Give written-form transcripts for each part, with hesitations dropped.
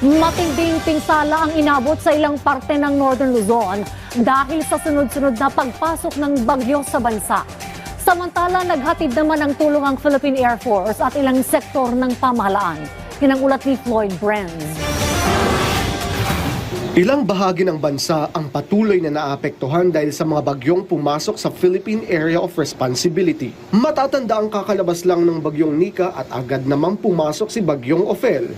Matinding pinsala ang inabot sa ilang parte ng Northern Luzon dahil sa sunod-sunod na pagpasok ng bagyo sa bansa. Samantala, naghatid naman ng tulong ang Philippine Air Force at ilang sektor ng pamahalaan. Yan ang ulat ni Floyd Brands. Ilang bahagi ng bansa ang patuloy na naapektuhan dahil sa mga bagyong pumasok sa Philippine Area of Responsibility. Matatanda ang kakalabas lang ng bagyong Nika at agad namang pumasok si bagyong Ophel.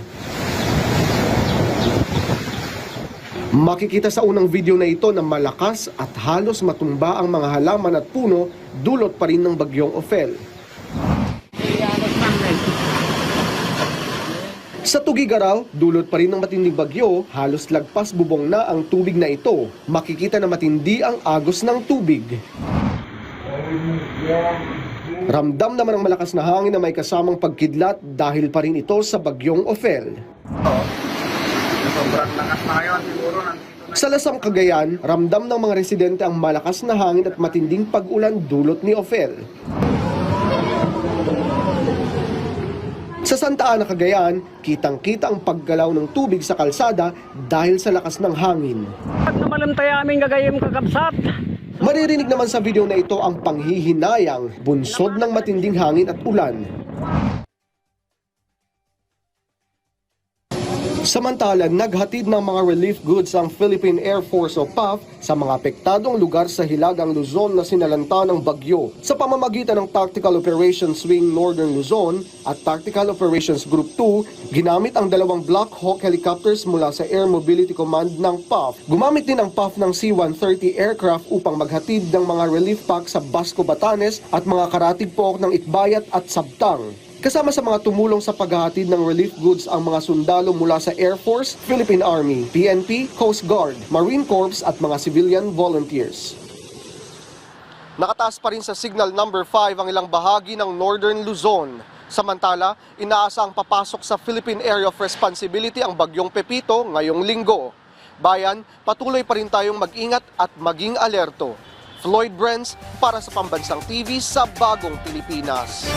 Makikita sa unang video na ito na malakas at halos matumba ang mga halaman at puno dulot pa rin ng bagyong Ophel. Sa Tugigaraw, dulot pa rin ng matinding bagyo, halos lagpas bubong na ang tubig na ito. Makikita na matindi ang agos ng tubig. Ramdam naman ang malakas na hangin na may kasamang pagkidlat dahil pa rin ito sa bagyong Ophel. Sobrang lakas na ngayon, siguro nandito na. Sa Lasang, Cagayan, ramdam ng mga residente ang malakas na hangin at matinding pag-ulan dulot ni Ophel. Sa Santa Ana, Cagayan, kitang-kita ang paggalaw ng tubig sa kalsada dahil sa lakas ng hangin. At namalantay aming gagayim kakabsat. Maririnig naman sa video na ito ang panghihinayang, bunsod ng matinding hangin at ulan. Samantala, naghatid ng mga relief goods ang Philippine Air Force o PAF sa mga apektadong lugar sa Hilagang Luzon na sinalanta ng bagyo. Sa pamamagitan ng Tactical Operations Wing Northern Luzon at Tactical Operations Group 2, ginamit ang dalawang Black Hawk helicopters mula sa Air Mobility Command ng PAF. Gumamit din ang PAF ng C-130 aircraft upang maghatid ng mga relief pack sa Basco, Batanes at mga karatig pook ng Itbayat at Sabtang. Kasama sa mga tumulong sa paghahatid ng relief goods ang mga sundalo mula sa Air Force, Philippine Army, PNP, Coast Guard, Marine Corps at mga civilian volunteers. Nakataas pa rin sa signal number 5 ang ilang bahagi ng Northern Luzon. Samantala, inaasang papasok sa Philippine Area of Responsibility ang bagyong Pepito ngayong linggo. Bayan, patuloy pa rin tayong mag-ingat at maging alerto. Floyd Brands para sa Pambansang TV sa Bagong Pilipinas.